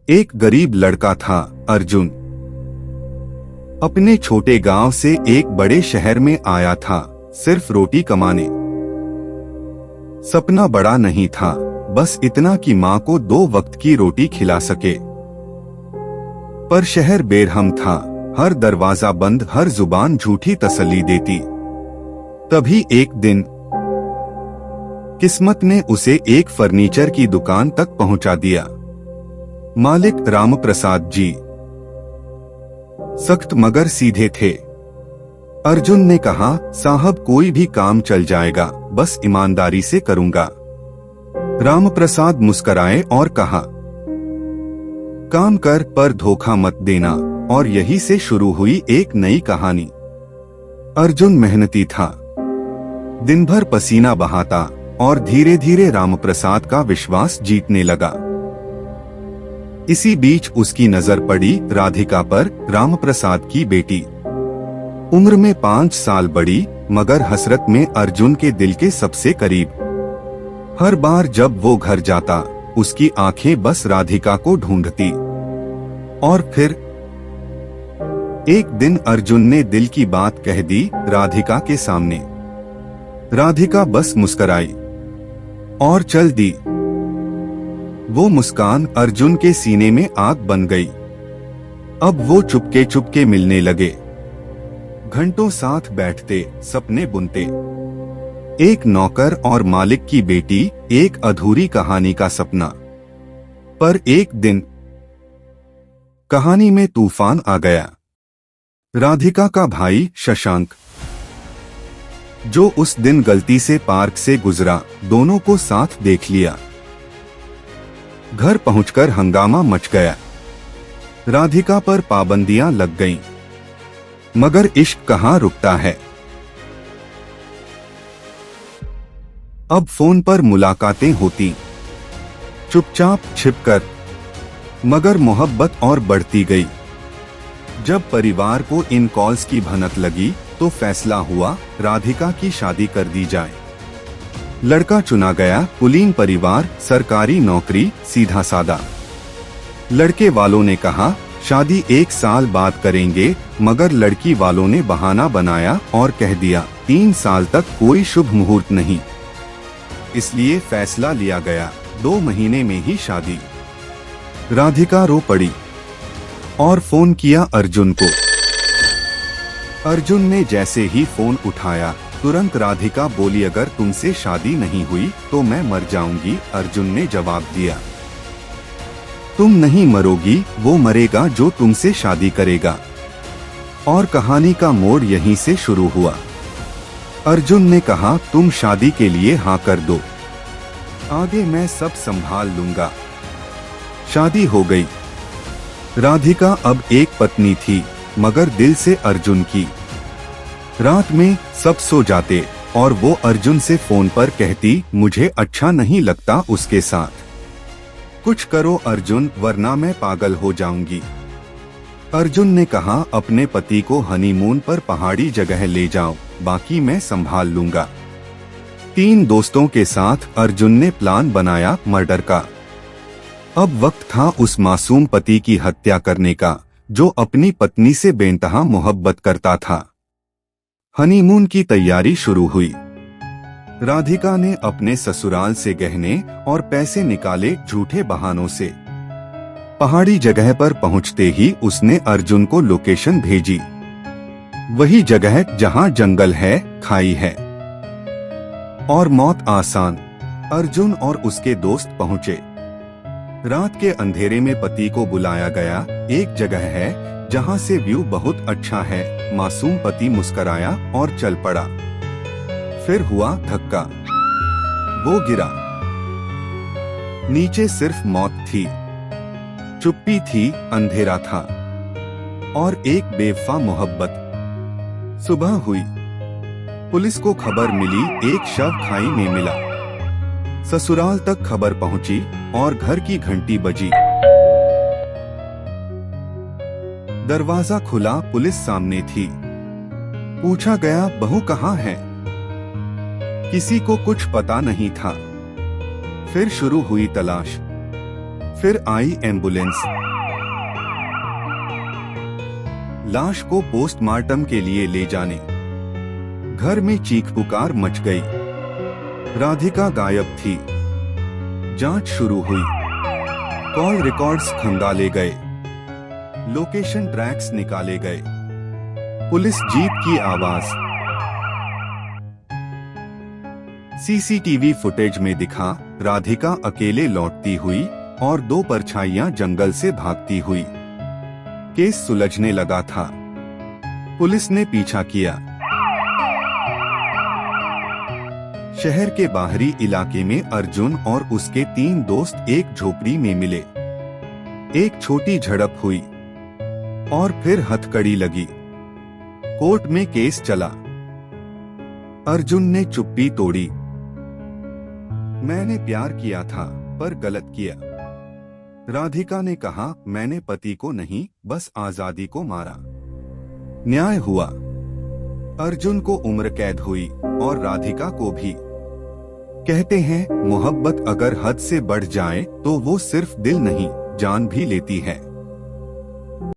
एक गरीब लड़का था, अर्जुन। अपने छोटे गांव से एक बड़े शहर में आया था, सिर्फ रोटी कमाने। सपना बड़ा नहीं था, बस इतना कि माँ को 2 वक्त की रोटी खिला सके। पर शहर बेरहम था, हर दरवाजा बंद, हर जुबान झूठी तसल्ली देती। तभी एक दिन किस्मत ने उसे एक फर्नीचर की दुकान तक पहुंचा दिया। मालिक रामप्रसाद जी सख्त मगर सीधे थे। अर्जुन ने कहा, साहब कोई भी काम चल जाएगा, बस ईमानदारी से करूंगा। रामप्रसाद मुस्कराए और कहा, काम कर पर धोखा मत देना। और यही से शुरू हुई एक नई कहानी। अर्जुन मेहनती था, दिन भर पसीना बहाता और धीरे धीरे रामप्रसाद का विश्वास जीतने लगा। इसी बीच उसकी नजर पड़ी राधिका पर, रामप्रसाद की बेटी। उम्र में 5 साल बड़ी, मगर हसरत में अर्जुन के दिल के सबसे करीब। हर बार जब वो घर जाता, उसकी आंखें बस राधिका को ढूंढती। और फिर एक दिन अर्जुन ने दिल की बात कह दी राधिका के सामने। राधिका बस मुस्कुराई और चल दी। वो मुस्कान अर्जुन के सीने में आग बन गई। अब वो चुपके चुपके मिलने लगे, घंटों साथ बैठते, सपने बुनते। एक नौकर और मालिक की बेटी, एक अधूरी कहानी का सपना। पर एक दिन कहानी में तूफान आ गया। राधिका का भाई शशांक, जो उस दिन गलती से पार्क से गुजरा, दोनों को साथ देख लिया। घर पहुंचकर हंगामा मच गया। राधिका पर पाबंदियां लग गईं। मगर इश्क कहाँ रुकता है। अब फोन पर मुलाकातें होती, चुपचाप छिपकर, मगर मोहब्बत और बढ़ती गई। जब परिवार को इन कॉल्स की भनक लगी तो फैसला हुआ, राधिका की शादी कर दी जाए। लड़का चुना गया, कुलीन परिवार, सरकारी नौकरी, सीधा सादा। लड़के वालों ने कहा, शादी 1 साल बाद करेंगे, मगर लड़की वालों ने बहाना बनाया और कह दिया, 3 साल तक कोई शुभ मुहूर्त नहीं। इसलिए फैसला लिया गया, 2 महीने में ही शादी। राधिका रो पड़ी और फोन किया अर्जुन को। अर्जुन ने जैसे ही फोन उठाया, तुरंत राधिका बोली, अगर तुमसे शादी नहीं हुई तो मैं मर जाऊंगी। अर्जुन ने जवाब दिया, तुम नहीं मरोगी, वो मरेगा जो तुमसे शादी करेगा। और कहानी का मोड़ यहीं से शुरू हुआ। अर्जुन ने कहा, तुम शादी के लिए हाँ कर दो, आगे मैं सब संभाल लूंगा। शादी हो गई। राधिका अब एक पत्नी थी, मगर दिल से अर्जुन की। रात में सब सो जाते और वो अर्जुन से फोन पर कहती, मुझे अच्छा नहीं लगता उसके साथ, कुछ करो अर्जुन, वरना मैं पागल हो जाऊंगी। अर्जुन ने कहा, अपने पति को हनीमून पर पहाड़ी जगह ले जाओ, बाकी मैं संभाल लूंगा। 3 दोस्तों के साथ अर्जुन ने प्लान बनाया मर्डर का। अब वक्त था उस मासूम पति की हत्या करने का, जो अपनी पत्नी से बेइंतहा मोहब्बत करता था। हनीमून की तैयारी शुरू हुई। राधिका ने अपने ससुराल से गहने और पैसे निकाले झूठे बहानों से। पहाड़ी जगह पर पहुंचते ही उसने अर्जुन को लोकेशन भेजी, वही जगह जहां जंगल है, खाई है और मौत आसान। अर्जुन और उसके दोस्त पहुंचे। रात के अंधेरे में पति को बुलाया गया। एक जगह है जहां से व्यू बहुत अच्छा है। मासूम पति मुस्कराया और चल पड़ा। फिर हुआ धक्का, वो गिरा। नीचे सिर्फ मौत थी, चुप्पी थी, अंधेरा था और एक बेवफा मोहब्बत। सुबह हुई, पुलिस को खबर मिली, एक शव खाई में मिला। ससुराल तक खबर पहुंची और घर की घंटी बजी। दरवाजा खुला, पुलिस सामने थी। पूछा गया, बहू कहाँ है? किसी को कुछ पता नहीं था। फिर शुरू हुई तलाश। फिर आई एम्बुलेंस। लाश को पोस्टमार्टम के लिए ले जाने। घर में चीख पुकार मच गई। राधिका गायब थी। जांच शुरू हुई। कॉल रिकॉर्ड्स खंगाले गए। लोकेशन ट्रैक्स निकाले गए। पुलिस जीप की आवाज। सीसीटीवी फुटेज में दिखा राधिका अकेले लौटती हुई और 2 परछाइयां जंगल से भागती हुई। केस सुलझने लगा था। पुलिस ने पीछा किया। शहर के बाहरी इलाके में अर्जुन और उसके 3 दोस्त एक झोपड़ी में मिले। एक छोटी झड़प हुई और फिर हथकड़ी लगी। कोर्ट में केस चला। अर्जुन ने चुप्पी तोड़ी। मैंने प्यार किया था पर गलत किया। राधिका ने कहा, मैंने पति को नहीं बस आजादी को मारा। न्याय हुआ। अर्जुन को उम्र कैद हुई और राधिका को भी। कहते हैं मोहब्बत अगर हद से बढ़ जाए तो वो सिर्फ दिल नहीं जान भी लेती है।